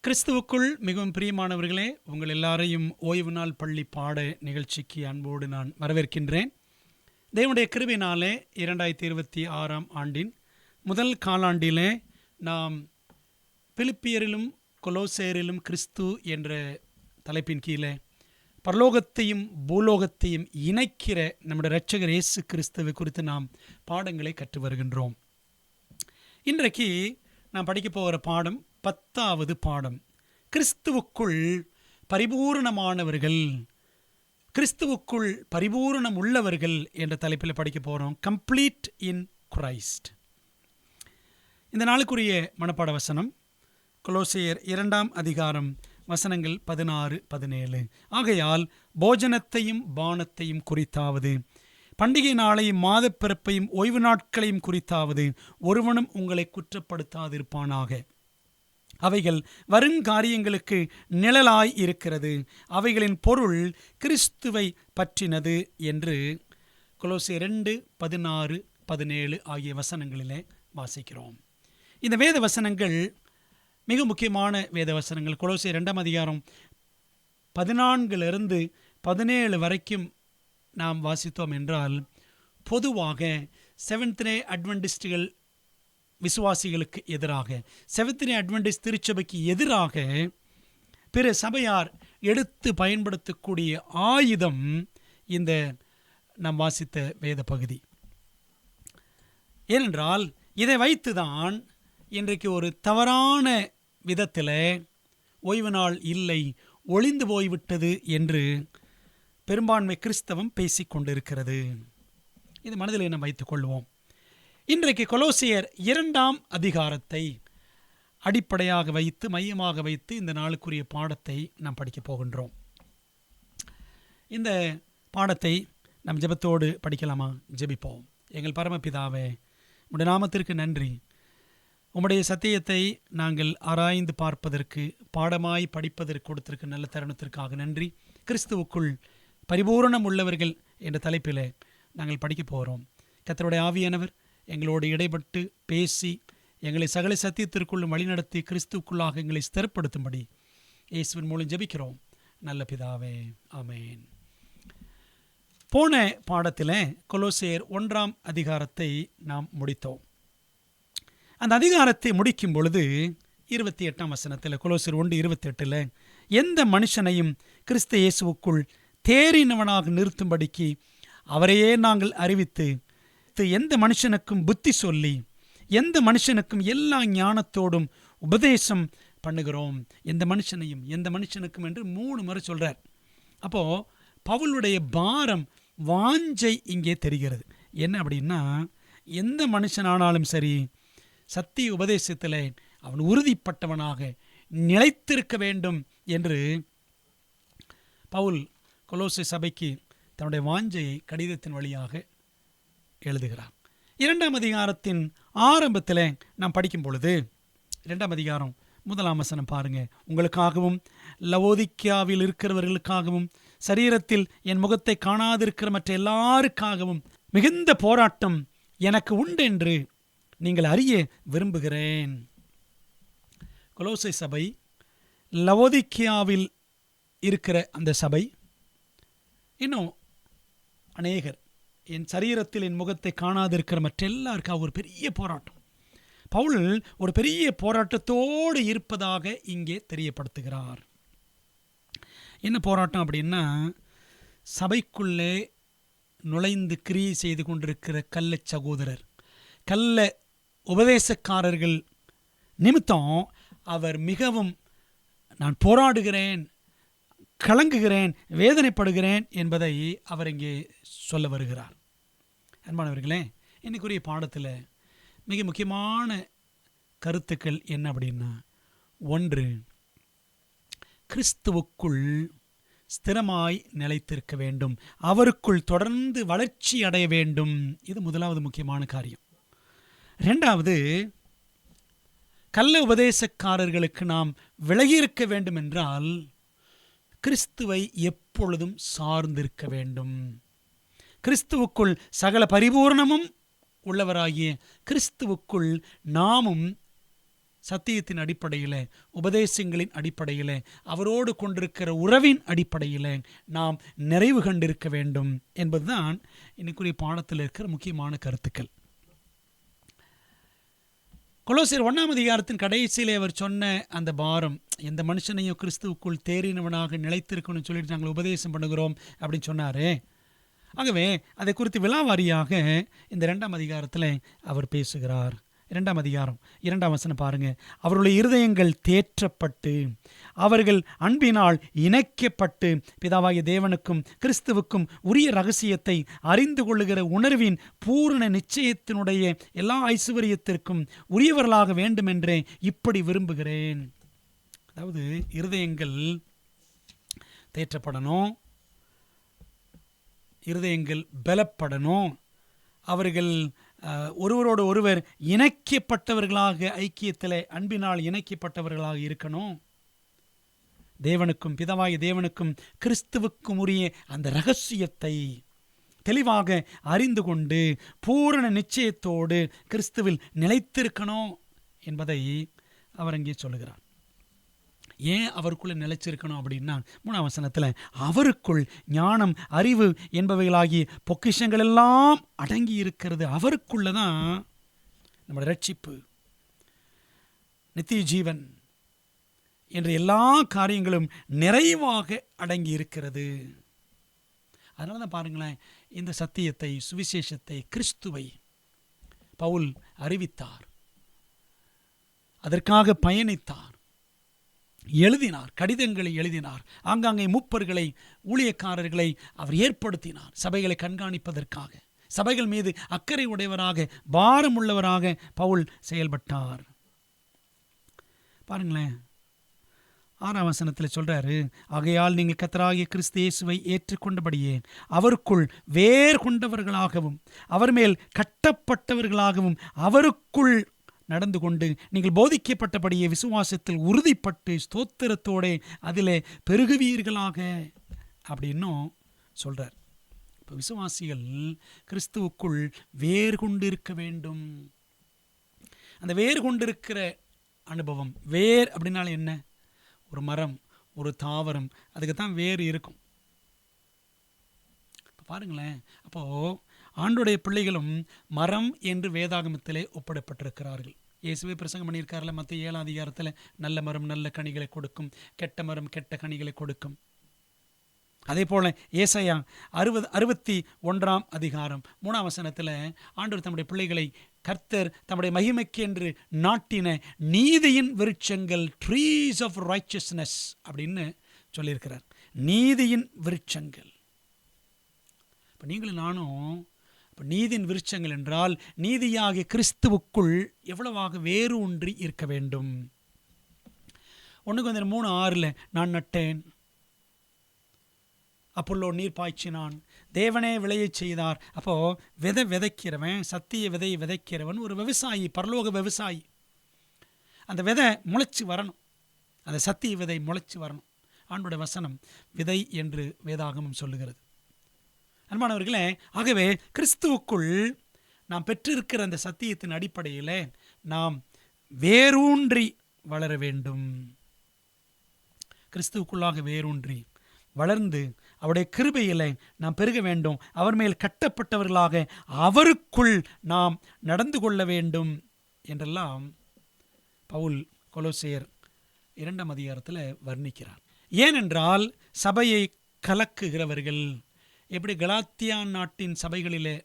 கிறிஸ்துவுக்குள் மிகவும் பிரியமானவர்களே, உங்கள் எல்லாரையும் ஓய்வு நாள் பள்ளி பாட நிகழ்ச்சிக்கு அன்போடு நான் வரவேற்கின்றேன். தேவனுடைய கிருபையினாலே 2026 ஆண்டின் முதல் காலாண்டிலே நாம் பிலிப்பியரிலும் கொலோசேரிலும் கிறிஸ்து என்ற தலைப்பின் கீழே பரலோகத்தையும் பூலோகத்தையும் இணைக்கிற நம்முடைய இரட்சகர் இயேசு கிறிஸ்துவை குறித்து நாம் பாடங்களை கற்று வருகின்றோம். இன்றைக்கு நான் படிக்க போகிற பாடம் 10வது பாடம். கிறிஸ்துவுக்குள் பரிபூரணமானவர்கள், கிறிஸ்துவுக்குள் பரிபூரணம் உள்ளவர்கள் என்ற தலைப்பில் படிக்க போகிறோம். Complete in Christ. இந்த நாளுக்குரிய மனப்பாட வசனம் கொலோசியர் 2ஆம் அதிகாரம் வசனங்கள் 16, 17. ஆகையால் போஜனத்தையும் பானத்தையும் குறித்தாவது, பண்டிகை நாளையும் மாதப்பிறப்பையும் ஓய்வு நாட்களையும் குறித்தாவது ஒருவனும் உங்களை குற்றப்படுத்தாதிருப்பானாக. அவைகள் வருங்காரியங்களுக்கு நிழலாய் இருக்கிறது, அவைகளின் பொருள் கிறிஸ்துவை பற்றினது என்று கொலோசியர் 2, 16, 17 ஆகிய வசனங்களிலே வாசிக்கிறோம். இந்த வேத வசனங்கள் மிக முக்கியமான வேத வசனங்கள். கொலோசியர் 2ஆம் அதிகாரம் 14 17 வரைக்கும் நாம் வாசித்தோம் என்றால், பொதுவாக செவன்த் டே அட்வென்டிஸ்டுகள் விசுவாசிகளுக்கு எதிராக, செவன்த் டே அட்வென்டிஸ்ட் திருச்சபைக்கு எதிராக பிற சபையார் எடுத்து பயன்படுத்தக்கூடிய ஆயுதம் இந்த நாம் வாசித்த வேத பகுதி. ஏனென்றால் இதை வைத்துதான் இன்றைக்கு ஒரு தவறான விதத்தில் ஓய்வு நாள் இல்லை, ஒளிந்து போய்விட்டது என்று பெரும்பான்மை கிறிஸ்தவம் பேசிக்கொண்டிருக்கிறது. இது மனதில் நாம் வைத்துக் கொள்வோம். இன்றைக்கு கொலோசியர் 2ஆம் அதிகாரத்தை அடிப்படையாக வைத்து, மையமாக வைத்து இந்த நாளுக்குரிய பாடத்தை நாம் படிக்கப் போகின்றோம். இந்த பாடத்தை நம் ஜெபத்தோடு படிக்கலாமா? ஜெபிப்போம். எங்கள் பரமபிதாவே, உம்முடைய நாமத்திற்கு நன்றி. உம்முடைய சத்தியத்தை நாங்கள் ஆராய்ந்து பார்ப்பதற்கு, பாடமாய் படிப்பதற்கு கொடுத்திருக்க நல்ல தருணத்திற்காக நன்றி. கிறிஸ்துவுக்குள் பரிபூரணம் உள்ளவர்கள் என்ற தலைப்பில் நாங்கள் படிக்க போகிறோம். கர்த்தருடைய ஆவியானவர் எங்களோடு இடைப்பட்டு பேசி எங்களை சகல சத்தியத்திற்குள்ளும் வழிநடத்தி கிறிஸ்துவுக்குள்ளாக எங்களை ஸ்திரப்படுத்தும்படி இயேசுவின் மூலம் ஜெபிக்கிறோம் நல்ல பிதாவே, ஆமேன். போன பாடத்தில் கொலோசியர் 1ஆம் அதிகாரத்தை நாம் முடித்தோம். அந்த அதிகாரத்தை முடிக்கும் பொழுது 28ஆம் வசனத்தில், கொலோசியர் 1:28, எந்த மனுஷனையும் கிறிஸ்து இயேசுவுக்குள் தேறினவனாக நிறுத்தும்படிக்கு அவரையே நாங்கள் அறிவித்து, எந்த மனுஷனுக்கும் புத்தி சொல்லி, எந்த மனுஷனுக்கும் எல்லா ஞானத்தோடும் உபதேசம் பண்ணுகிறோம். எந்த மனுஷனுக்கும் என்று 3 முறை சொல்றார். அப்போ பவுலுடைய பாரம், வாஞ்சை இங்கே தெரிகிறது. என்ன அப்படின்னா, எந்த மனுஷனானாலும் சரி, சத்திய உபதேசத்தில் அவன் உறுதிப்பட்டவனாக நிலைத்திருக்க வேண்டும் என்று பவுல் கொலோசை சபைக்கு தன்னுடைய வாஞ்சையை கடிதத்தின் வழியாக எழுதுகிறார். 2ஆம் அதிகாரத்தின் ஆரம்பத்தில் நாம் படிக்கும் பொழுது, 2ஆம் அதிகாரம் 1ஆம் வசனம் பாருங்க. உங்களுக்காகவும் லவோதிக்கியாவில் இருக்கிறவர்களுக்காகவும் சரீரத்தில் என் முகத்தை காணாதிருக்கிற மற்ற எல்லாருக்காகவும் மிகுந்த போராட்டம் எனக்கு உண்டென்று நீங்கள் அறிய விரும்புகிறேன். கொலோசை சபை, லவோதிக்கியாவில் இருக்கிற அந்த சபை, இன்னும் அநேகர், என் சரீரத்தில் என் முகத்தை காணாதிருக்கிற மற்ற எல்லாருக்காக ஒரு பெரிய போராட்டம். பவுல் ஒரு பெரிய போராட்டத்தோடு இருப்பதாக இங்கே தெரியப்படுத்துகிறார். என்ன போராட்டம் அப்படின்னா, சபைக்குள்ளே நுழைந்து கிரியை செய்து கொண்டிருக்கிற கள்ள சகோதரர், கள்ள உபதேசக்காரர்கள் நிமித்தம் அவர் மிகவும் நான் போராடுகிறேன், கலங்குகிறேன், வேதனைப்படுகிறேன் என்பதை அவர் இங்கே சொல்ல வருகிறார். அன்பானவர்களே, இன்னைக்குரிய பாடத்தில் மிக முக்கியமான கருத்துக்கள் என்ன அப்படின்னா, 1, கிறிஸ்துவுக்குள் ஸ்திரமாய் நிலைத்திருக்க வேண்டும், அவருக்குள் தொடர்ந்து வளர்ச்சி அடைய வேண்டும். இது முதலாவது முக்கியமான காரியம். 2வது, கள்ள உபதேசக்காரர்களுக்கு நாம் விலகியிருக்க வேண்டும் என்றால் கிறிஸ்துவை எப்பொழுதும் சார்ந்திருக்க வேண்டும். கிறிஸ்துவுக்குள் சகல பரிபூர்ணமும் உள்ளவராகிய கிறிஸ்துவுக்குள் நாமும் சத்தியத்தின் அடிப்படையில், உபதேசங்களின் அடிப்படையில், அவரோடு கொண்டிருக்கிற உறவின் அடிப்படையில் நாம் நிறைவு கண்டிருக்க வேண்டும் என்பதுதான் இன்னைக்குரிய பாடத்தில் இருக்கிற முக்கியமான கருத்துக்கள். கொலோசியர் 1ஆம் அதிகாரத்தின் கடைசியிலே அவர் சொன்ன அந்த பாரம், எந்த மனுஷனையும் கிறிஸ்துவுக்குள் தேறினவனாக நிலைத்திருக்கணும்னு சொல்லிட்டு நாங்கள் உபதேசம் பண்ணுகிறோம் அப்படின்னு சொன்னாரே. ஆகவே அதை குறித்து விலாவாரியாக இந்த 2ஆம் அதிகாரத்தில் அவர் பேசுகிறார். 2ஆம் அதிகாரம் 2ஆம் வசனம் பாருங்க. அவருடைய இருதயங்கள் தேற்றப்பட்டு அவர்கள் அன்பினால் இணைக்கப்பட்டு பிதாவாகிய தேவனுக்கும் கிறிஸ்துவுக்கும் உரிய ரகசியத்தை அறிந்து கொள்ளுகிற உணர்வின் பூரண நிச்சயத்தினுடைய எல்லா ஐசுவரியத்திற்கும் உரியவர்களாக வேண்டுமென்றே இப்படி விரும்புகிறேன். அதாவது இருதயங்கள் தேற்றப்படணும், இருதயங்கள் பலப்படணும், அவர்கள் ஒருவரோடு ஒருவர் இணைக்கப்பட்டவர்களாக, ஐக்கியத்தில் அன்பினால் இணைக்கப்பட்டவர்களாக இருக்கணும். தேவனுக்கும் பிதாவாகிய தேவனுக்கும் கிறிஸ்துவுக்கும் உரிய அந்த இரகசியத்தை தெளிவாக அறிந்து கொண்டு பூரண நிச்சயத்தோடு கிறிஸ்துவில் நிலைத்திருக்கணும் என்பதை அவர் அங்கே சொல்லுகிறார். ஏன் அவருக்குள்ளே நிலைச்சிருக்கணும் அப்படின்னா 3ஆம் வசனத்தில் அவருக்குள் ஞானம் அறிவு என்பவைகளாகிய பொக்கிஷங்கள் எல்லாம் அடங்கி இருக்கிறது. அவருக்குள்ள தான் நம்முடைய ரட்சிப்பு, நித்திய ஜீவன் என்ற எல்லா காரியங்களும் நிறைவாக அடங்கி இருக்கிறது. அதனால தான் பாருங்களேன், இந்த சத்தியத்தை, சுவிசேஷத்தை, கிறிஸ்துவை பவுல் அறிவித்தார், அதற்காக பயணித்தார், எழுதினார், கடிதங்களை எழுதினார், ஆங்காங்கே மூப்பர்களை, ஊழியக்காரர்களை அவர் ஏற்படுத்தினார் சபைகளை கண்காணிப்பதற்காக. சபைகள் மீது அக்கறை உடையவராக, பாரம் உள்ளவராக பவுல் செயல்பட்டார். பாருங்களேன், 6ஆம் வசனத்தில் சொல்றாரு, ஆகையால் நீங்கள் கர்த்தராகிய கிறிஸ்து இயேசுவை ஏற்றுக்கொண்டபடியே அவருக்குள் வேர் கொண்டவர்களாகவும் அவர் மேல் கட்டப்பட்டவர்களாகவும் அவருக்குள் நடந்து கொண்டு நீங்கள் போதிக்கப்பட்டபடியே விசுவாசத்தில் உறுதிப்பட்டு ஸ்தோத்திரத்தோட அதிலே பெருகுவீர்களாக அப்படின்னும் சொல்றார். இப்போ விசுவாசிகள் கிறிஸ்துவுக்குள் வேர் கொண்டிருக்க வேண்டும். அந்த வேர் கொண்டிருக்கிற அனுபவம், வேர் அப்படின்னால என்ன? ஒரு மரம், ஒரு தாவரம், அதுக்கு தான் வேர் இருக்கும். பாருங்களேன், அப்போ ஆண்டுடைய பிள்ளைகளும் மரம் என்று வேதாகமத்திலே ஒப்பிடப்பட்டிருக்கிறார்கள். இயேசுவே பிரசங்கம் பண்ணியிருக்காருல மத்திய 7ஆம் அதிகாரத்தில், நல்ல மரம் நல்ல கனிகளை கொடுக்கும், கெட்ட மரம் கெட்ட கனிகளை கொடுக்கும். அதே போல ஏசாயா 61ஆம் அதிகாரம் 3ஆம் வசனத்தில் ஆண்டவர் தம்முடைய பிள்ளைகளை கர்த்தர் தம்முடைய மகிமைக்கு என்று நாட்டின நீதியின் விருட்சங்கள், ட்ரீஸ் ஆஃப் ரைச்சஸ்னஸ் அப்படின்னு சொல்லியிருக்கிறார். நீதியின் விருட்சங்கள். இப்போ நீங்களும் நானும் இப்போ நீதியின் விருட்சங்கள் என்றால் நீதியாகிய கிறிஸ்துவுக்குள் எவ்வளவாக வேறு ஒன்றி இருக்க வேண்டும். 1 Corinthians 3:6 நான் நட்டேன், அப்பொல்லோ நீர் பாய்ச்சினான், தேவனே விளையை செய்தார். அப்போது விதைக்கிறவன், சத்திய விதையை விதைக்கிறவன் ஒரு விவசாயி, பரலோக விவசாயி. அந்த விதை முளைச்சி வரணும், அந்த சத்திய விதை முளைச்சி வரணும். ஆண்டோட வசனம் விதை என்று வேதாகமம் சொல்லுகிறது. அன்பானவர்களே, ஆகவே கிறிஸ்துவுக்குள் நாம் பெற்றிருக்கிற அந்த சத்தியத்தின் அடிப்படையில் நாம் வேரூன்றி வளர வேண்டும். கிறிஸ்துவுக்குள்ளாக வேரூன்றி வளர்ந்து அவருடைய கிருபையில் நாம் பெருக வேண்டும். அவர் மேல் கட்டப்பட்டவர்களாக அவருக்குள் நாம் நடந்து கொள்ள வேண்டும் என்றெல்லாம் பவுல் கொலோசையர் 2ஆம் அதிகாரத்தில் வர்ணிக்கிறார். ஏனென்றால் சபையை கலக்குகிறவர்கள் எப்படி கலாத்தியா நாட்டின் சபைகளிலே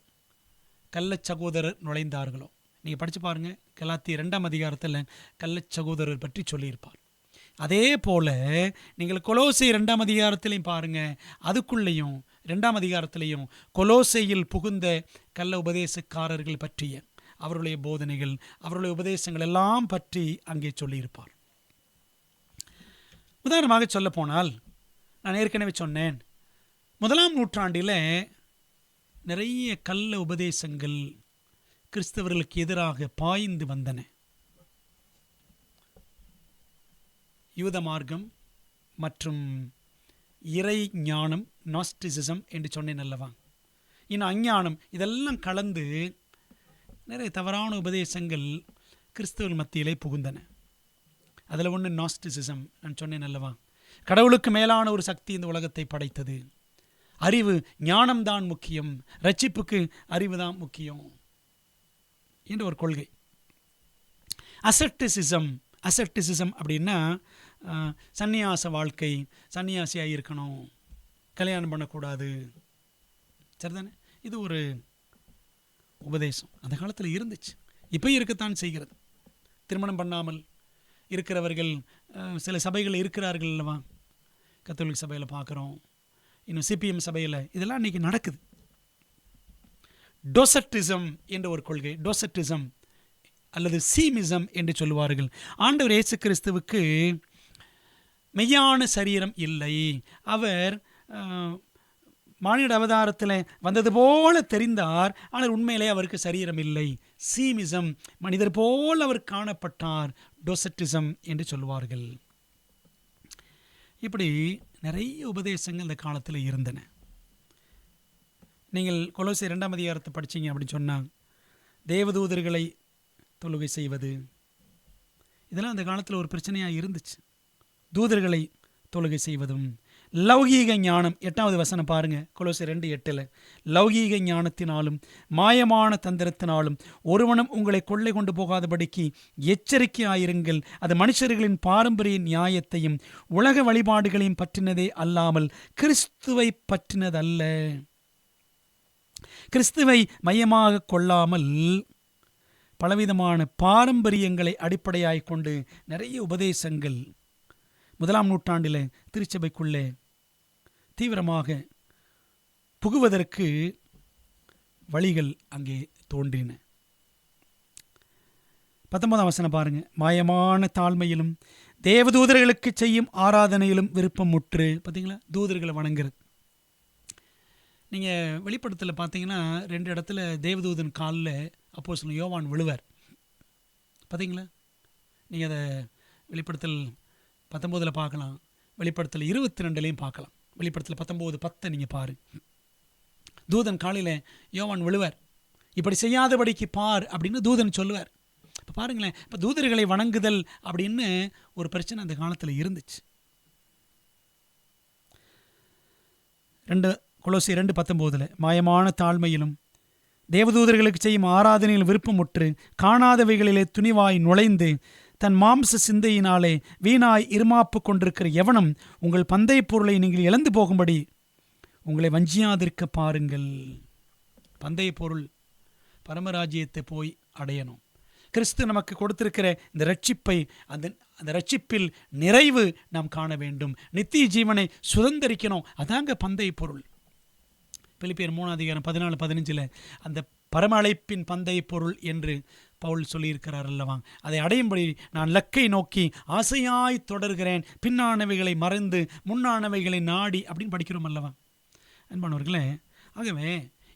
கள்ள சகோதரர் நுழைந்தார்களோ, நீங்கள் படித்து பாருங்கள், கலாத்தியர் 2ஆம் அதிகாரத்தில் கள்ள சகோதரர் பற்றி சொல்லியிருப்பார். அதே போல் நீங்கள் கொலோசை 2ஆம் அதிகாரத்திலையும் பாருங்கள், அதுக்குள்ளேயும் 2ஆம் அதிகாரத்திலையும் கொலோசையில் புகுந்த கள்ள உபதேசக்காரர்கள் பற்றிய அவருடைய போதனைகள், அவருடைய உபதேசங்கள் எல்லாம் பற்றி அங்கே சொல்லியிருப்பார். உதாரணமாக சொல்ல போனால், நான் ஏற்கனவே சொன்னேன், 1ஆம் நூற்றாண்டில் நிறைய கள்ள உபதேசங்கள் கிறிஸ்தவர்களுக்கு எதிராக பாய்ந்து வந்தன. யூத மார்க்கம் மற்றும் இறை ஞானம், நாஸ்டிசிசம் என்று சொன்னேன் அல்லவா, இன்னும் அஞ்ஞானம், இதெல்லாம் கலந்து நிறைய தவறான உபதேசங்கள் கிறிஸ்தவர்கள் மத்தியிலே புகுந்தன. அதில் ஒன்று நாஸ்டிசிசம். நான் சொன்னேன் அல்லவா, கடவுளுக்கு மேலான ஒரு சக்தி இந்த உலகத்தை படைத்தது. அறிவு, ஞானம்தான் முக்கியம், ரட்சிப்புக்கு அறிவு தான் முக்கியம் என்ற ஒரு கொள்கை. அசெப்டிசிசம் அப்படின்னா சந்நியாச வாழ்க்கை, சன்னியாசியாக இருக்கணும், கல்யாணம் பண்ணக்கூடாது, சரிதானே? இது ஒரு உபதேசம் அந்த காலத்தில் இருந்துச்சு, இப்போ இருக்கத்தான் செய்கிறது. திருமணம் பண்ணாமல் இருக்கிறவர்கள் சில சபைகள் இருக்கிறார்கள் அல்லவா, கத்தோலிக் சபையில் பார்க்குறோம், இன்னும் சிபிஎம் சபையில் இதெல்லாம் இன்றைக்கி நடக்குது. டோசட்டிசம் என்ற ஒரு கொள்கை, டோசட்டிசம் அல்லது சீமிசம் என்று சொல்லுவார்கள். ஆண்டவர் இயேசு கிறிஸ்துவுக்கு மெய்யான சரீரம் இல்லை, அவர் மானிட அவதாரத்தில் வந்தது போல தெரிந்தார், ஆனால் உண்மையிலே அவருக்கு சரீரம் இல்லை. சீமிசம், மனிதர் போல் அவர் காணப்பட்டார், டோசட்டிசம் என்று சொல்லுவார்கள். இப்படி நிறைய உபதேசங்கள் இந்த காலத்தில் இருந்தன. நீங்கள் கொலோசியர் 2ஆம் அதிகாரத்தை படிச்சீங்க அப்படின்னு சொன்னால், தேவதூதர்களை தொழுகை செய்வது, இதெல்லாம் அந்த காலத்தில் ஒரு பிரச்சனையாக இருந்துச்சு. தூதர்களை தொழுகை செய்வதும், லௌகீக ஞானம், 8வது வசனம் பாருங்க, கொலோசியர் 2:8, லௌகீக ஞானத்தினாலும் மாயமான தந்திரத்தினாலும் ஒருவனும் உங்களை கொள்ளை கொண்டு போகாதபடிக்கு எச்சரிக்கையாயிருங்கள். அது மனுஷர்களின் பாரம்பரிய நியாயத்தையும் உலக வழிபாடுகளையும் பற்றினதே அல்லாமல் கிறிஸ்துவை பற்றினதல்ல. கிறிஸ்துவை மையமாக கொள்ளாமல் பலவிதமான பாரம்பரியங்களை அடிப்படையாய் கொண்டு நிறைய உபதேசங்கள் 1ஆம் நூற்றாண்டில் திருச்சபைக்குள்ளே தீவிரமாக புகுவதற்கு வழிகள் அங்கே தோன்றின. 19ஆம் வசனம் பாருங்க, மாயமான தாழ்மையிலும் தேவதூதர்களுக்கு செய்யும் ஆராதனையிலும் விருப்பம் முற்று. பார்த்தீங்களா, தூதர்களை வணங்குறது. நீங்கள் வெளிப்படத்தில் பார்த்தீங்கன்னா 2 இடத்துல தேவதூதன் காலில் அப்போஸ்தலன் யோவான் விழுவார். பார்த்தீங்களா, நீங்கள் அதை வெளிப்படத்தில் 19 பார்க்கலாம், வெளிப்படத்தில் 22 பார்க்கலாம். வெளிப்படத்தில் 19:10 நீங்கள் பாரு, தூதன் காலையில் யோவான் விழுவார், இப்படி செய்யாதபடிக்கு பார் அப்படின்னு தூதன் சொல்லுவார். இப்போ பாருங்களேன், இப்போ தூதர்களை வணங்குதல் அப்படின்னு ஒரு பிரச்சனை அந்த காலத்தில் இருந்துச்சு. கொலோசியர் 2:19, மாயமான தாழ்மையிலும் தேவதூதர்களுக்கு செய்யும் ஆராதனையில் விருப்பமுற்று காணாதவைகளிலே துணிவாய் நுழைந்து தன் மாம்ச சிந்தையினாலே வீணாய் இருமாப்பு கொண்டிருக்கிற எவனும் உங்கள் பந்தய பொருளை நீங்கள் இழந்து போகும்படி உங்களை வஞ்சியாதிருக்க பாருங்கள். பந்தய பொருள் பரமராஜ்யத்தை போய் அடையணும். கிறிஸ்து நமக்கு கொடுத்திருக்கிற இந்த ரட்சிப்பை, அந்த ரட்சிப்பில் நிறைவு நாம் காண வேண்டும், நித்திய ஜீவனை சுதந்தரிக்கணும். அதாங்க பந்தய பொருள். பிலிப்பியர் 3ஆம் அதிகாரம் 14-15 அந்த பரம அழைப்பின் பந்தய பொருள் என்று பவுல் சொல்லியிருக்கிறார் அல்லவா, அதை அடையும்படி நான் லக்கை நோக்கி ஆசையாய் தொடர்கிறேன், பின்னானவைகளை மறந்து முன்னானவைகளை நாடி அப்படின்னு படிக்கிறோம் அல்லவா அன்பானவர்களே. ஆகவே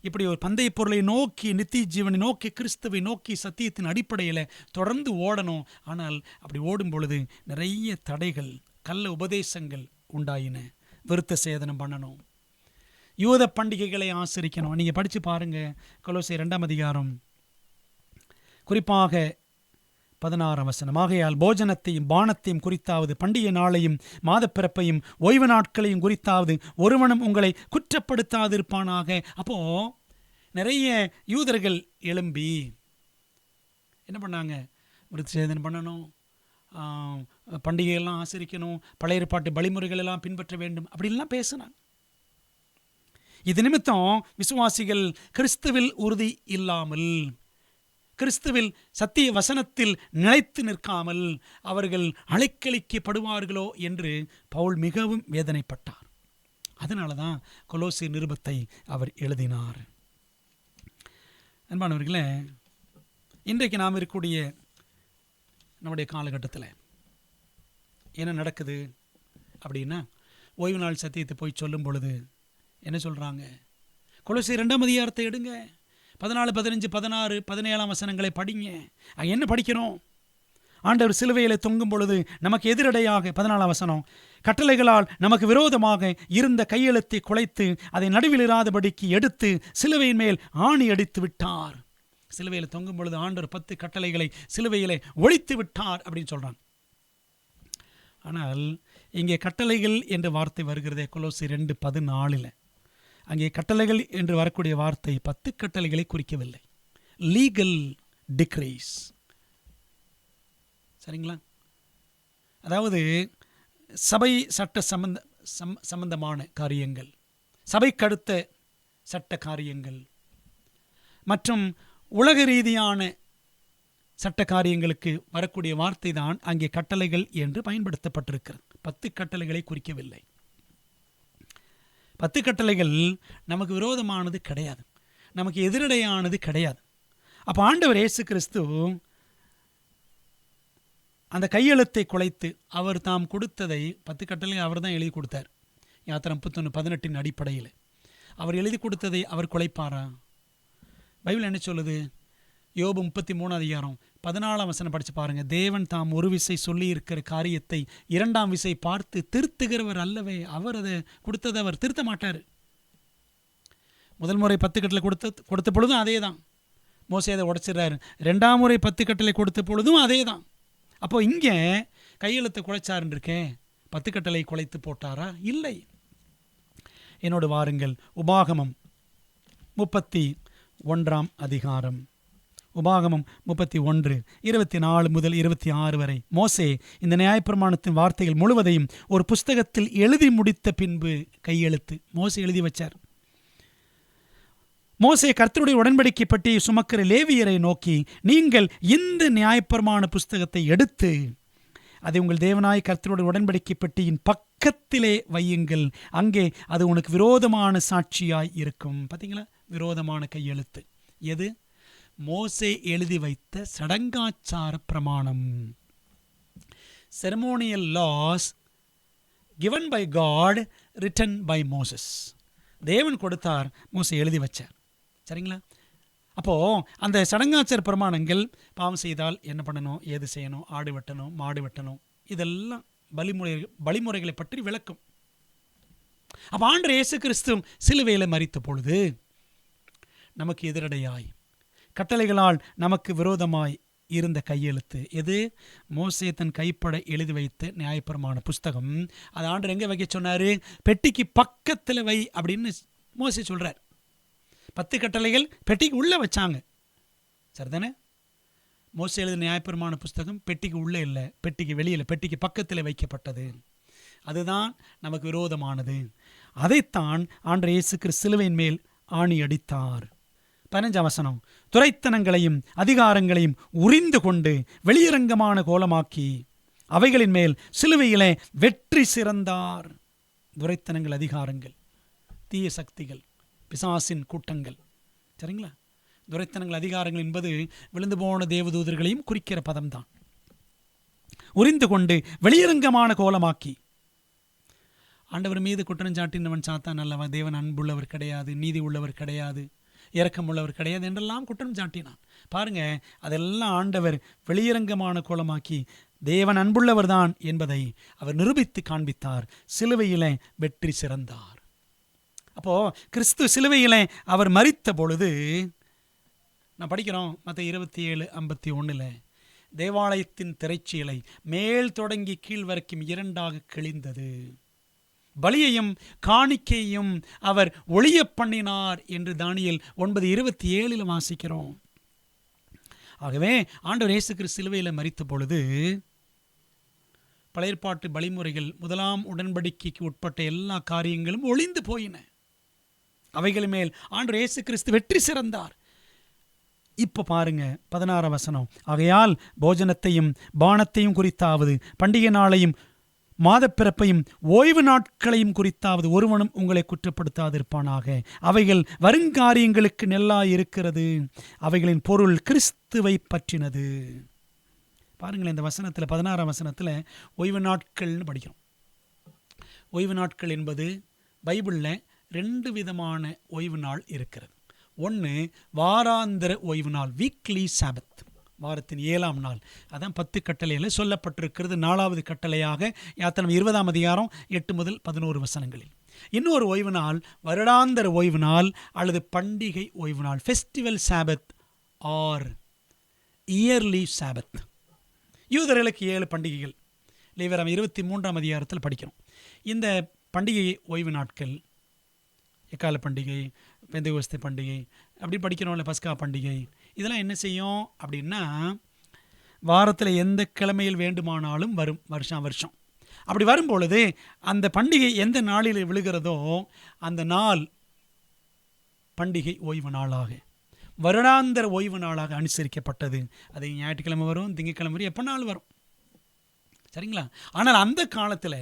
இப்படி ஒரு பந்தய பொருளை நோக்கி, நித்திய ஜீவனை நோக்கி, கிறிஸ்துவை நோக்கி சத்தியத்தின் அடிப்படையில் தொடர்ந்து ஓடணும். ஆனால் அப்படி ஓடும் பொழுது நிறைய தடைகள், கள்ள உபதேசங்கள் உண்டாயின. விருத்த சேதனம் பண்ணணும், யூத பண்டிகைகளை ஆசரிக்கணும். நீங்கள் படித்து பாருங்கள், கொலோசியர் 2ஆம் அதிகாரம் குறிப்பாக 16ஆம் வசனம், ஆகையால் போஜனத்தையும் பானத்தையும் குறித்தாவது பண்டிகை நாளையும் மாதப்பிறப்பையும் ஓய்வு நாட்களையும் குறித்தாவது ஒருவனும் உங்களை குற்றப்படுத்தாதிருப்பானாக. அப்போ நிறைய யூதர்கள் எழும்பி என்ன பண்ணாங்க, விருத்தசேதனம் பண்ணணும், பண்டிகைகள்லாம் ஆசரிக்கணும், பழைய ஏற்பாட்டு வழிமுறைகள் எல்லாம் பின்பற்ற வேண்டும் அப்படின்லாம் பேசினாங்க. இது நிமித்தம் விசுவாசிகள் கிறிஸ்துவில் உறுதி இல்லாமல், கிறிஸ்துவில் சத்திய வசனத்தில் நிலைத்து நிற்காமல் அவர்கள் அலைக்கழிக்கப்படுவார்களோ என்று பவுல் மிகவும் வேதனைப்பட்டார். அதனால தான் கொலோசியர் நிருபத்தை அவர் எழுதினார். அன்பானவர்களே, இன்றைக்கு நாம் இருக்கக்கூடிய நம்முடைய காலகட்டத்தில் என்ன நடக்குது அப்படின்னா, ஓய்வு நாள் சத்தியத்தை போய் சொல்லும் பொழுது என்ன சொல்கிறாங்க, கொலோசியர் 2ஆம் அதிகாரத்தை எடுங்க, 14, 15, 16, 17 வசனங்களை படிங்க. என்ன படிக்கிறோம்? ஆண்டவர் சிலுவையில் தொங்கும் பொழுது நமக்கு எதிரடையாக 14 வசனம், கட்டளைகளால் நமக்கு விரோதமாக இருந்த கையெழுத்தை குலைத்து அதை நடுவில் இராதபடிக்கு எடுத்து சிலுவையின் மேல் ஆணி அடித்து விட்டார். சிலுவையில் தொங்கும் பொழுது ஆண்டவர் 10 கட்டளைகளை சிலுவையிலே ஒழித்து விட்டார் அப்படின்னு சொல்கிறாங்க. ஆனால் இங்கே கட்டளைகள் என்ற வார்த்தை வருகிறதே கொலோசி 2:14. அங்கே கட்டளைகள் என்று வரக்கூடிய வார்த்தை 10 கட்டளைகளை குறிக்கவில்லை, லீகல் டிக்ரீஸ். சரிங்களா? அதாவது சபை சட்ட சம்பந்தமான காரியங்கள், சபைக்கடுத்த சட்ட காரியங்கள் மற்றும் உலக ரீதியான சட்ட காரியங்களுக்கு வரக்கூடிய வார்த்தை தான் அங்கே கட்டளைகள் என்று பயன்படுத்தப்பட்டிருக்கிறது. 10 கட்டளைகளை குறிக்கவில்லை. 10 கட்டளைகள் நமக்கு விரோதமானது கிடையாது, நமக்கு எதிரடையானது கிடையாது. அப்போ ஆண்டவர் இயேசு கிறிஸ்து அந்த கையெழுத்தை குலைத்து அவர் தாம் கொடுத்ததை 10 கட்டளை அவர் தான் எழுதி கொடுத்தார். யாத்திரை 31:18 அடிப்படையில் அவர் எழுதி கொடுத்ததை அவர் குலைப்பாரா? பைபிள் என்ன சொல்லுது? யோபு 33:14 படித்து பாருங்கள். தேவன் தாம் ஒரு விசை சொல்லி இருக்கிற காரியத்தை 2ஆம் விசை பார்த்து திருத்துகிறவர் அல்லவே. அவர் அதை கொடுத்ததை அவர் திருத்த மாட்டார். முதல் முறை 10 கட்டளை கொடுத்த பொழுதும் அதே தான், மோசே அதை உடைச்சிடுறாரு. 2ஆம் முறை 10 கட்டளை கொடுத்த பொழுதும் அதே தான். அப்போ இங்கே கையெழுத்தை குலைச்சாருன்னு இருக்கேன், 10 கட்டளை குலைத்து போட்டாரா? இல்லை. என்னோடு வாருங்கள், உபாகமம் 31ஆம் அதிகாரம். உபாகமம் 31:24 முதல் 26 வரை. மோசே இந்த நியாயப்பிரமாணத்தின் வார்த்தைகள் முழுவதையும் ஒரு புஸ்தகத்தில் எழுதி முடித்த பின்பு கையெழுத்து மோசே எழுதி வச்சார். மோசே கர்த்தருடைய உடன்படிக்கை பற்றியை சுமக்கிற லேவியரை நோக்கி, நீங்கள் இந்த நியாயப்பிரமாண புஸ்தகத்தை எடுத்து அதை உங்கள் தேவனாய் கர்த்தருடைய உடன்படிக்கை பெட்டியின் பக்கத்திலே வையுங்கள், அங்கே அது உனக்கு விரோதமான சாட்சியாய் இருக்கும். பார்த்தீங்களா? விரோதமான கையெழுத்து எது? மோசே எழுதி வைத்த சடங்காச்சார பிரமாணம். Ceremonial laws given by God, written by Moses. தேவன் கொடுத்தார், மோசே எழுதி வச்சார். சரிங்களா? அப்போது அந்த சடங்காச்சார பிரமாணங்கள் பாவம் செய்தால் என்ன பண்ணணும், ஏது செய்யணும், ஆடு வெட்டணும், மாடு வெட்டணும், இதெல்லாம் வழிமுறைகளை பற்றி விளக்கும். அப்போ ஆண்டவர் இயேசு கிறிஸ்து சிலுவையில் மரித்த பொழுது நமக்கு எதிரடையாய் கட்டளைகளால் நமக்கு விரோதமாய் இருந்த கையெழுத்து எது? மோசே தன் கைப்பட எழுதி வைத்த நியாயப்பிரமாண புஸ்தகம். அது ஆண்டவர் எங்கே வைக்க சொன்னார்? பெட்டிக்கு பக்கத்தில் வை அப்படின்னு மோசே சொல்கிறார். 10 கட்டளைகள் பெட்டிக்கு உள்ளே வச்சாங்க. சரிதானே? மோசே எழுதிய நியாயப்பிரமாண புஸ்தகம் பெட்டிக்கு உள்ளே இல்லை, பெட்டிக்கு வெளியில், பெட்டிக்கு பக்கத்தில் வைக்கப்பட்டது. அதுதான் நமக்கு விரோதமானது. அதைத்தான் ஆண்டவர் இயேசு கிறிஸ்து சிலுவையின் மேல் ஆணி அடித்தார். 15ஆம் வசனம், துரைத்தனங்களையும் அதிகாரங்களையும் உரிந்து கொண்டு வெளியரங்கமான கோலமாக்கி அவைகளின் மேல் சிலுவையிலே வெற்றி சிறந்தார். துரைத்தனங்கள், அதிகாரங்கள், தீய சக்திகள், பிசாசின் கூட்டங்கள். சரிங்களா? துரைத்தனங்கள், அதிகாரங்கள் என்பது விழுந்து போன தேவதூதர்களையும் குறிக்கிற பதம்தான். உரிந்து கொண்டு வெளியரங்கமான கோலமாக்கி. ஆண்டவர் மீது குற்றஞ்சாட்டினவன் சாத்தான் அல்லவா? தேவன் அன்புள்ளவர் கிடையாது, நீதி உள்ளவர் கிடையாது, இரக்கம் உள்ளவர் கிடையாது என்றெல்லாம் குற்றம் சாட்டினான். பாருங்க, அதெல்லாம் ஆண்டவர் வெளியரங்கமான கோலமாக்கி தேவன் அன்புள்ளவர் தான் என்பதை அவர் நிரூபித்து காண்பித்தார். சிலுவையிலே வெற்றி சிறந்தார். அப்போ கிறிஸ்து சிலுவையிலே அவர் மரித்த பொழுது நான் படிக்கிறோம் மத்தேயு 27:51 தேவாலயத்தின் திரைச்சீலை மேல் தொடங்கி கீழ் வரைக்கும் 2ஆக கிழிந்தது. பலியையும் காணிக்கையும் அவர் ஒளிய பண்ணினார் என்று தானியேல் 9:27 வாசிக்கிறோம். ஆகவே ஆண்டவர் இயேசு கிறிஸ்து சிலுவையில் மரித்த பொழுது பழைய ஏற்பாட்டு வழிமுறைகள், 1ஆம் உடன்படிக்கைக்கு உட்பட்ட எல்லா காரியங்களும் ஒளிந்து போயின. அவைகள் மேல் ஆண்டவர் இயேசு கிறிஸ்து வெற்றி சிறந்தார். இப்போ பாருங்க 16ஆம் வசனம், ஆகையால் போஜனத்தையும் பானத்தையும் குறித்தாவது பண்டிகை நாளையும் மாதப்பிறப்பையும் ஓய்வு நாட்களையும் குறித்தாவது ஒருவனும் உங்களை குற்றப்படுத்தாதிருப்பானாக. அவைகள் வருங்காரியங்களுக்கு நெல்லாயிருக்கிறது, அவைகளின் பொருள் கிறிஸ்துவை பற்றினது. பாருங்களேன், இந்த வசனத்தில் 16ஆம் வசனத்தில் ஓய்வு நாட்கள்னு படிக்கிறோம். ஓய்வு நாட்கள் என்பது பைபிளில் 2 விதமான ஓய்வு நாள் இருக்கிறது. ஒன்று வாராந்திர ஓய்வு நாள், வீக்லி சாபத், வாரத்தின் 7ஆம் நாள். அதான் 10 கட்டளையில் சொல்லப்பட்டிருக்கிறது. 4வது கட்டளையாக யாத்திரை 20ஆம் அதிகாரம் 8 முதல் 11 வசனங்களில். இன்னொரு ஓய்வு நாள் வருடாந்திர ஓய்வு நாள் அல்லது பண்டிகை ஓய்வு நாள், ஃபெஸ்டிவல் சாபத் ஆர் இயர்லி சாபத். யூதர்களுக்கு 7 பண்டிகைகள், லேவியராகமம் 23ஆம் அதிகாரத்தில் படிக்கிறோம். இந்த பண்டிகை ஓய்வு நாட்கள், எக்கால பண்டிகை, பெந்தேகோஸ்தே பண்டிகை, அப்படி படிக்கிறோம்ல, பஸ்கா பண்டிகை, இதெல்லாம் என்ன செய்யும் அப்படின்னா, வாரத்தில் எந்த கிழமையில் வேண்டுமானாலும் வரும், வருஷம். அப்படி வரும் பொழுது அந்த பண்டிகை எந்த நாளில் விழுகிறதோ அந்த நாள் பண்டிகை ஓய்வு நாளாக, வருடாந்திர ஓய்வு நாளாக அனுசரிக்கப்பட்டது. அது ஞாயிற்றுக்கிழமை வரும், திங்கட்கிழமை வரும், எப்போ நாள் வரும், சரிங்களா? ஆனால் அந்த காலத்தில்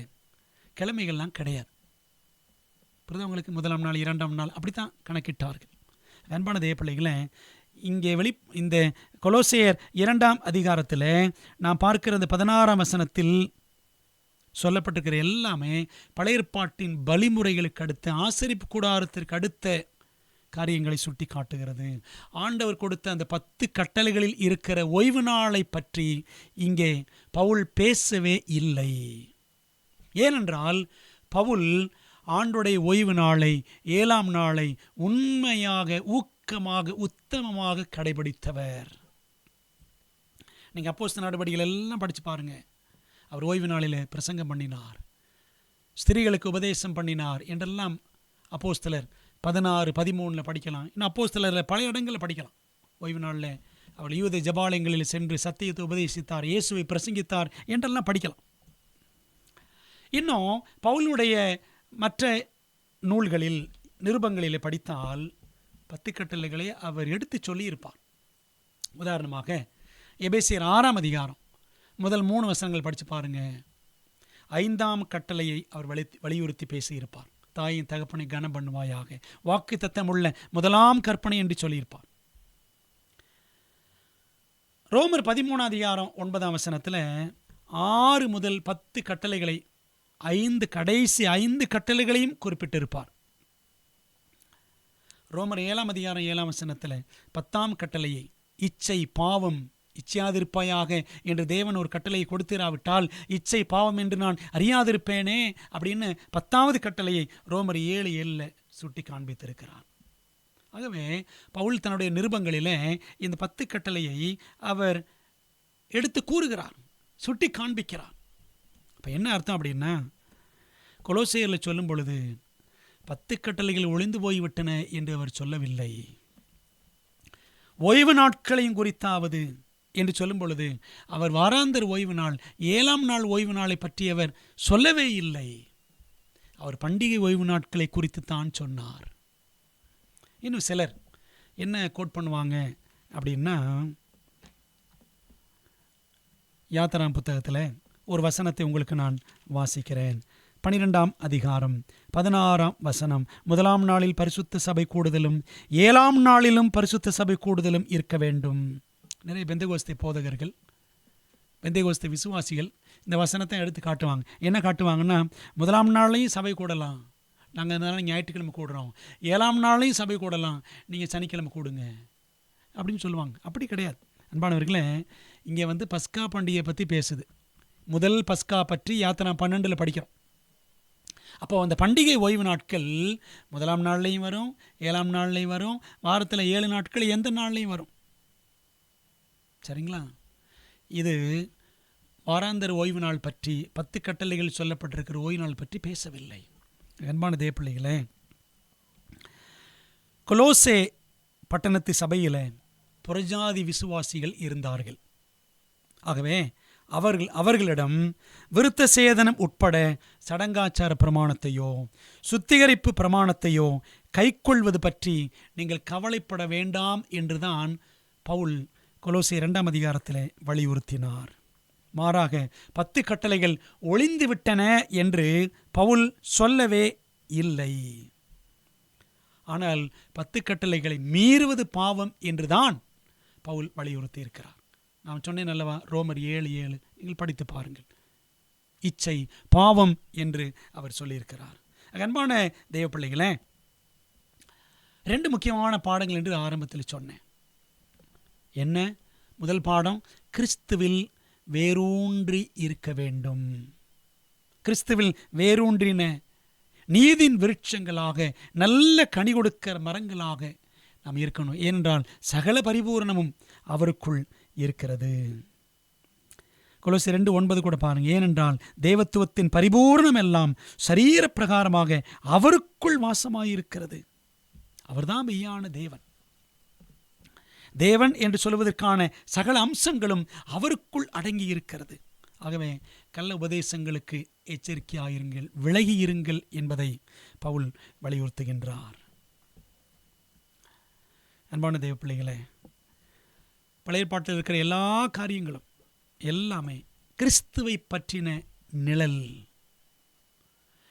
கிழமைகள்லாம் கிடையாது. புரிதவங்களுக்கு 1ஆம் நாள் 2ஆம் நாள் அப்படித்தான் கணக்கிட்டார்கள். அன்பான தேவ பிள்ளைகளை, இங்கே இந்த கொலோசையர் 2ஆம் அதிகாரத்தில் நான் பார்க்கிறது 16ஆம் வசனத்தில் சொல்லப்பட்டிருக்கிற எல்லாமே பழைய ஏற்பாட்டின் பலிமுறைகளுக்கு அடுத்த, ஆசரிப்பு கூடாரத்திற்கு அடுத்த காரியங்களை சுட்டி காட்டுகிறது. ஆண்டவர் கொடுத்த அந்த 10 கட்டளைகளில் இருக்கிற ஓய்வு நாளை பற்றி இங்கே பவுல் பேசவே இல்லை. ஏனென்றால் பவுல் ஆண்டுடைய ஓய்வு நாளை, 7ஆம் நாளை உண்மையாக, ஊக்கமாக, உத்தமமாக கடைபிடித்தவர். நீங்கள் அப்போஸ்தலர் நடவடிக்கைகள் எல்லாம் படித்து பாருங்க. அவர் ஓய்வு நாளில் பிரசங்கம் பண்ணினார், ஸ்திரீகளுக்கு உபதேசம் பண்ணினார் என்றெல்லாம் அப்போஸ்தலர் 16, 13 படிக்கலாம். இன்னும் அப்போஸ்தலரில் பல இடங்களில் படிக்கலாம். ஓய்வு நாளில் அவர் யூத ஜபாலயங்களில் சென்று சத்தியத்தை உபதேசித்தார், இயேசுவை பிரசங்கித்தார் என்றெல்லாம் படிக்கலாம். இன்னும் பவுலுடைய மற்ற நூல்களில், நிருபங்களில் படித்தால் 10 கட்டளைகளை அவர் எடுத்து சொல்லியிருப்பார். உதாரணமாக எபேசியர் 6ஆம் அதிகாரம் முதல் 3 வசனங்கள் படித்து பாருங்க. 5ஆம் கட்டளையை அவர் வலியுறுத்தி பேசியிருப்பார். தாயின் தகப்பனை கனம் பண்ணுவாயாக, வாக்கு தத்தமுள்ள முதலாம் கற்பனை என்று சொல்லியிருப்பார். ரோமர் 13ஆம் அதிகாரம் 9ஆம் வசனத்தில் 6 முதல் 10 கட்டளைகளை, கடைசி 5 கட்டளைகளையும் குறிப்பிட்டிருப்பார். ரோமர் 7ஆம் அதிகாரம் 7ஆம் வசனத்தில் 10ஆம் கட்டளையை, இச்சை பாவம் இச்சையாதிருப்பாயாக என்று தேவன் ஒரு கட்டளையை கொடுத்திராவிட்டால் இச்சை பாவம் என்று நான் அறியாதிருப்பேனே அப்படின்னு 10ஆவது கட்டளையை ரோமர் 7:7 சுட்டி காண்பித்திருக்கிறார். ஆகவே பவுல் தன்னுடைய நிருபங்களிலே இந்த 10 கட்டளையை அவர் எடுத்து கூறுகிறார், சுட்டி காண்பிக்கிறார். இப்போ என்ன அர்த்தம் அப்படின்னா, கொலோசையரில் சொல்லும் பொழுது 10 கட்டளைகள் ஒளிந்து போய்விட்டன என்று அவர் சொல்லவில்லை. ஓய்வு நாட்களையும் குறித்தாவது என்று சொல்லும் பொழுது அவர் வாராந்திர ஓய்வு நாள், 7ஆம் நாள் ஓய்வு நாளை பற்றி அவர் சொல்லவே இல்லை. அவர் பண்டிகை ஓய்வு நாட்களை குறித்து தான் சொன்னார். இன்னும் சிலர் என்ன கோட் பண்ணுவாங்க அப்படின்னா, யாத்திராம் புத்தகத்தில் ஒரு வசனத்தை உங்களுக்கு நான் வாசிக்கிறேன். 12ஆம் அதிகாரம் 16ஆம் வசனம், 1ஆம் நாளில் பரிசுத்த சபை கூடுதலும் 7ஆம் நாளிலும் பரிசுத்த சபை கூடுதலும் இருக்க வேண்டும். நிறைய பெந்தேகோஸ்தே போதகர்கள், பெந்தேகோஸ்தே விசுவாசிகள் இந்த வசனத்தை எடுத்து காட்டுவாங்க. என்ன காட்டுவாங்கன்னா, 1ஆம் நாளையும் சபை கூடலாம், நாங்கள் இதனால் ஞாயிற்றுக்கிழமை கூடுறோம், 7ஆம் நாளையும் சபை கூடலாம், நீங்கள் சனிக்கிழமை கூடுங்க அப்படின்னு சொல்லுவாங்க. அப்படி கிடையாது அன்பானவர்களே. இங்கே பஸ்கா பண்டிகையை பற்றி பேசுது. முதல் பஸ்கா பற்றி யாத்திரா 12 படிக்கிறோம். அப்போ அந்த பண்டிகை ஓய்வு நாட்கள் 1ஆம் நாள்லையும் வரும், 7ஆம் நாள்லையும் வரும், வாரத்தில் 7 நாட்கள் எந்த நாள்லையும் வரும், சரிங்களா? இது வாராந்திர ஓய்வு நாள் பற்றி, 10 கட்டளைகள் சொல்லப்பட்டிருக்கிற ஓய்வு நாள் பற்றி பேசவில்லை. அன்பான தேவ பிள்ளைகளே, கொலோசே பட்டணத்து சபையில் புறஜாதி விசுவாசிகள் இருந்தார்கள். ஆகவே அவர்களிடம் விருத்த சேதனம் உட்பட சடங்காச்சார பிரமாணத்தையோ சுத்திகரிப்பு பிரமாணத்தையோ கைக்கொள்வது பற்றி நீங்கள் கவலைப்பட வேண்டாம் என்றுதான் பவுல் கொலோசையர் 2ஆம் அதிகாரத்தில் வலியுறுத்தினார். மாறாக 10 கட்டளைகள் ஒளிந்து விட்டன என்று பவுல் சொல்லவே இல்லை. ஆனால் 10 கட்டளைகளை மீறுவது பாவம் என்றுதான் பவுல் வலியுறுத்தி இருக்கிறார். நான் சொன்னேன் அல்லவா, ரோமர் 7:7 நீங்கள் படித்து பாருங்கள். இச்சை பாவம் என்று அவர் சொல்லியிருக்கிறார். அன்பான தேவ பிள்ளைகளே, 2 முக்கியமான பாடங்கள் என்று ஆரம்பத்தில் சொன்னேன். என்ன? முதல் பாடம், கிறிஸ்துவில் வேரூன்றி இருக்க வேண்டும். கிறிஸ்துவில் வேரூன்றின நீதின் விருட்சங்களாக, நல்ல கனி கொடுக்கிற மரங்களாக நாம் இருக்கணும். ஏனென்றால் சகல பரிபூரணமும் அவருக்குள் இருக்கிறது. கொலோசியர் 2:9 கூட பாருங்க. ஏனென்றால் தேவத்துவத்தின் பரிபூர்ணம் எல்லாம் சரீர பிரகாரமாக அவருக்குள் வாசமாயிருக்கிறது. அவர்தான் மெய்யான தேவன். தேவன் என்று சொல்வதற்கான சகல அம்சங்களும் அவருக்குள் அடங்கி இருக்கிறது. ஆகவே கள்ள உபதேசங்களுக்கு எச்சரிக்கையாயிருங்கள், விலகி இருங்கள் என்பதை பவுல் வலியுறுத்துகின்றார். அன்பான தேவ பிள்ளைகளே, பழைய பாட்டில் இருக்கிற எல்லா காரியங்களும் எல்லாமே கிறிஸ்துவை பற்றின நிழல்.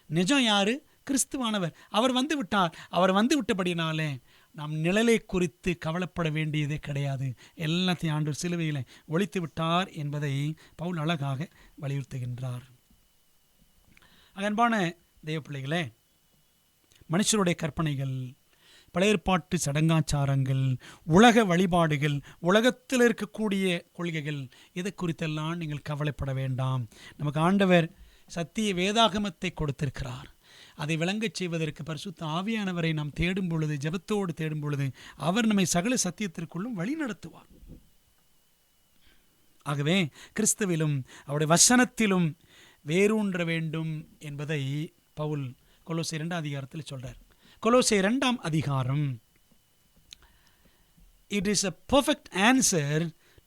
நிஜம் யாரு? கிறிஸ்துவானவர். அவர் வந்து விட்டார். அவர் வந்து விட்டபடினாலே நாம் நிழலை குறித்து கவலைப்பட வேண்டியதே கிடையாது. எல்லாத்தையும் ஆண்டவர் சிலுவையில் ஒழித்து விட்டார் என்பதை பவுல் அழகாக வலியுறுத்துகின்றார். அன்பான தேவ பிள்ளைகளே, மனுஷருடைய கற்பனைகள், பழைய ஏற்பாட்டு சடங்காச்சாரங்கள், உலக வழிபாடுகள், உலகத்தில் இருக்கக்கூடிய கொள்கைகள், இதை குறித்தெல்லாம் நீங்கள் கவலைப்பட வேண்டாம். நமக்கு ஆண்டவர் சத்திய வேதாகமத்தை கொடுத்திருக்கிறார். அதை விளங்கச் செய்வதற்கு பரிசுத்த ஆவியானவரை நாம் தேடும் பொழுது, ஜெபத்தோடு தேடும் பொழுது அவர் நம்மை சகல சத்தியத்திற்குள்ளும் வழி நடத்துவார். ஆகவே கிறிஸ்துவிலும் அவருடைய வசனத்திலும் வேரூன்ற வேண்டும் என்பதை பவுல் கொலோசியர் 2 அதிகாரத்தில் சொல்றார். கொலோசியர் 2 அதிகாரம், it is a perfect answer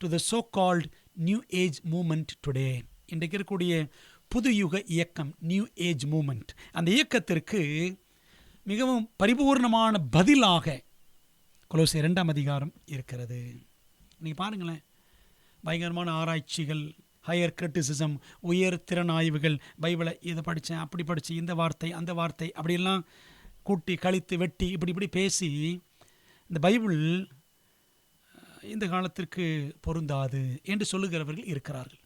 to the so called new age movement today. இன்றைக்கு இருக்கக்கூடிய புது யுக இயக்கம், நியூ ஏஜ் மூமெண்ட், அந்த இயக்கத்திற்கு மிகவும் பரிபூர்ணமான பதிலாக கொலோசியர் 2 அதிகாரம் இருக்கிறது. நீங்கள் பாருங்களேன், பயங்கரமான ஆராய்ச்சிகள், ஹையர் கிரிட்டிசிசம், உயர் திறன் ஆய்வுகள், பைபிளை இதை படித்தேன், அப்படி படித்து, இந்த வார்த்தை அந்த வார்த்தை அப்படியெல்லாம் கூட்டி கழித்து வெட்டி இப்படி பேசி இந்த பைபிள் இந்த காலத்திற்கு பொருந்தாது என்று சொல்லுகிறவர்கள் இருக்கிறார்கள்.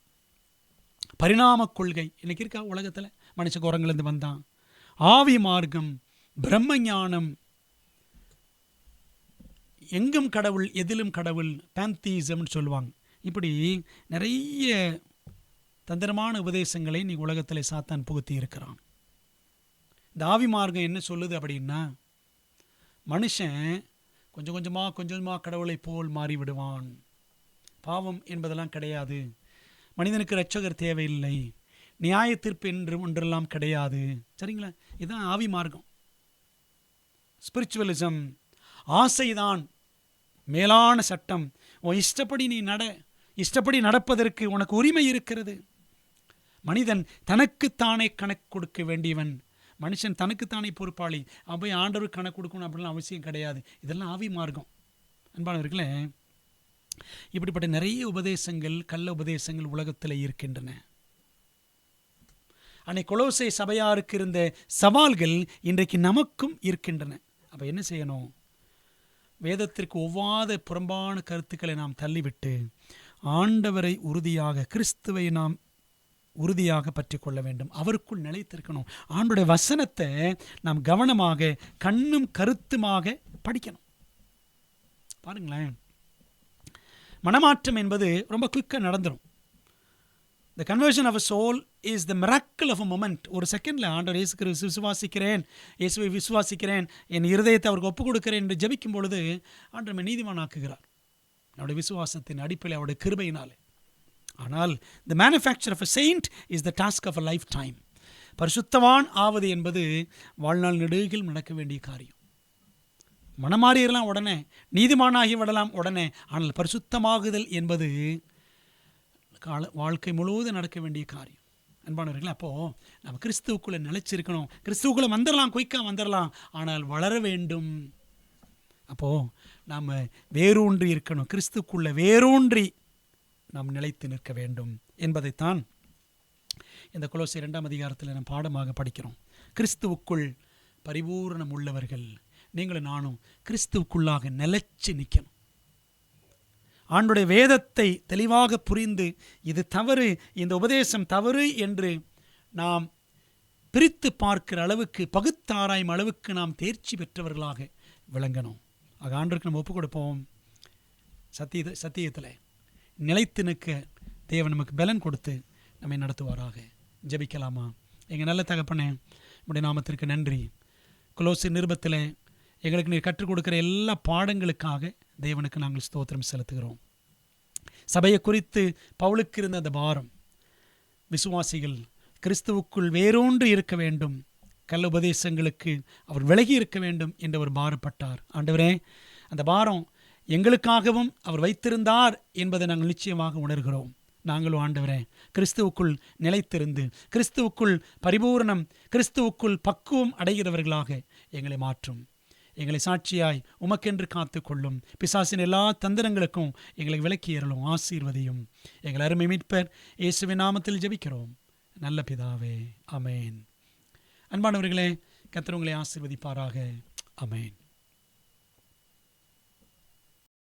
பரிணாம கொள்கை இன்னைக்கு இருக்கா உலகத்தில்? மனுஷ குரங்கிலிருந்து வந்தான். ஆவி மார்க்கம், பிரம்ம ஞானம், எங்கும் கடவுள் எதிலும் கடவுள், பேந்தீசம்னு சொல்லுவாங்க. இப்படி நிறைய தந்திரமான உபதேசங்களை நீ உலகத்தில் சாத்தான் புகுத்தி இருக்கிறான். இந்த ஆவி மார்க்கம் என்ன சொல்லுது அப்படின்னா, மனுஷன் கொஞ்சம் கொஞ்சமாக கடவுளை போல் மாறிவிடுவான். பாவம் என்பதெல்லாம் கிடையாது. மனிதனுக்கு இரட்சகர் தேவையில்லை. நியாய தீர்ப்பு என்று ஒன்றெல்லாம் கிடையாது. சரிங்களா? இதுதான் ஆவி மார்க்கம். ஸ்பிரிச்சுவலிசம், ஆசைதான் மேலான சட்டம். உன் இஷ்டப்படி நீ இஷ்டப்படி நடப்பதற்கு உனக்கு உரிமை இருக்கிறது. மனிதன் தனக்குத்தானே கணக்கு கொடுக்க வேண்டியவன். மனுஷன் தனக்குத்தானே பொறுப்பாளி. அவன் போய் ஆண்டவருக்கு கணக்கு கொடுக்கணும் அப்படிலாம் அவசியம் கிடையாது. இதெல்லாம் ஆவி மார்க்கம். அன்பானவர்களே, இப்படிப்பட்ட நிறைய உபதேசங்கள், கள்ள உபதேசங்கள் உலகத்தில் இருக்கின்றன. அன்னைக்கு கொலோசை சபையாருக்கு இருந்த சவால்கள் இன்றைக்கு நமக்கும் இருக்கின்றன. அப்போ என்ன செய்யணும்? வேதத்திற்கு ஒவ்வாத புறம்பான கருத்துக்களை நாம் தள்ளிவிட்டு ஆண்டவரை உறுதியாக, கிறிஸ்துவை நாம் உறுதியாக பற்றி கொள்ள வேண்டும். அவருக்குள் நிலைத்திருக்கணும். ஆண்டுடைய வசனத்தை நாம் கவனமாக கண்ணும் கருத்துமாக படிக்கணும். பாருங்களேன், மனமாற்றம் என்பது ரொம்ப குயிக்காக நடந்துடும். The conversion of a soul is the miracle of a moment. ஒரு செகண்டில் ஆண்டவர் இயேசு கிறிஸ்து விசுவாசிக்கிறேன், இயேசுவை விசுவாசிக்கிறேன், என் இருதயத்தை அவருக்கு ஒப்புக் கொடுக்கிறேன் என்று ஜெபிக்கும் பொழுது ஆண்டவர் நீதிமான் ஆக்குகிறார், அவருடைய விசுவாசத்தின் அடிப்படையில், அவருடைய கிருபையினாலே. ஆனால் the manufacture of a saint is the task of a lifetime. பரிசுத்தவான் ஆவது என்பது வாழ்நாள் நெடுகில் நடக்க வேண்டிய காரியம். மனமாறியெல்லாம் உடனே, நீதிமானாகி விடலாம் உடனே. ஆனால் பரிசுத்தமாகுதல் என்பது வாழ்க்கை முழுவதும் நடக்க வேண்டிய காரியம். அன்பானவர்களே, அப்போது நம்ம கிறிஸ்துவுக்குள்ளே நிலைச்சிருக்கணும். கிறிஸ்துவுக்குள்ளே வந்துடலாம், குயிக்காக வந்துடலாம், ஆனால் வளர வேண்டும். அப்போது நாம் வேரூன்றி இருக்கணும். கிறிஸ்துவுக்குள்ளே வேரூன்றி நாம் நிலைத்து நிற்க வேண்டும் என்பதைத்தான் இந்த கொலோசியர் 2 அதிகாரத்தில் நாம் பாடமாக படிக்கிறோம். கிறிஸ்துவுக்குள் பரிபூரணம் உள்ளவர்கள் நீங்களும் நானும் கிறிஸ்துவுக்குள்ளாக நிலைச்சு நிற்கணும். ஆண்டுடைய வேதத்தை தெளிவாக புரிந்து, இது தவறு, இந்த உபதேசம் தவறு என்று நாம் பிரித்து பார்க்கிற அளவுக்கு, பகுத்தாராயும் அளவுக்கு நாம் தேர்ச்சி பெற்றவர்களாக விளங்கணும். ஆக ஆண்டவருக்கு நம்ம ஒப்புக் கொடுப்போம். சத்தியத்தில் நிலைத்து நிற்க தேவன் நமக்கு பலன் கொடுத்து நம்மை நடத்துவாராக. ஜெபிக்கலாமா? எங்கள் நல்ல தகப்பனே, உம்முடைய நாமத்திற்கு நன்றி. கொலோசியர் நிருபத்தில் எங்களுக்கு நீர் கற்றுக் கொடுக்குற எல்லா பாடங்களுக்காக தேவனுக்கு நாங்கள் ஸ்தோத்திரம் செலுத்துகிறோம். சபையை குறித்து பவுலுக்கு இருந்த அந்த பாரம், விசுவாசிகள் கிறிஸ்துவுக்குள் வேரூன்று இருக்க வேண்டும், கள்ள உபதேசங்களுக்கு அவர் விலகி இருக்க வேண்டும் என்று அவர் பாரப்பட்டார். ஆண்டவரே, அந்த பாரம் எங்களுக்காகவும் அவர் வைத்திருந்தார் என்பதை நாங்கள் நிச்சயமாக உணர்கிறோம். நாங்களும் ஆண்டவரே கிறிஸ்துவுக்குள் நிலைத்திருந்து, கிறிஸ்துவுக்குள் பரிபூரணம், கிறிஸ்துவுக்குள் பக்குவம் அடைகிறவர்களாக எங்களை மாற்றும். எங்களை சாட்சியாய் உமக்கென்று காத்து கொள்ளும். பிசாசின் எல்லா தந்திரங்களுக்கும் எங்களை விலக்கி ஏறலும், ஆசீர்வதியும். எங்கள் அருமை மீட்பர் இயேசுவின் நாமத்தில் ஜெபிக்கிறோம் நல்ல பிதாவே, ஆமேன். அன்பானவர்களே, கர்த்தர் உங்களை ஆசீர்வதிப்பாராக. ஆமேன்.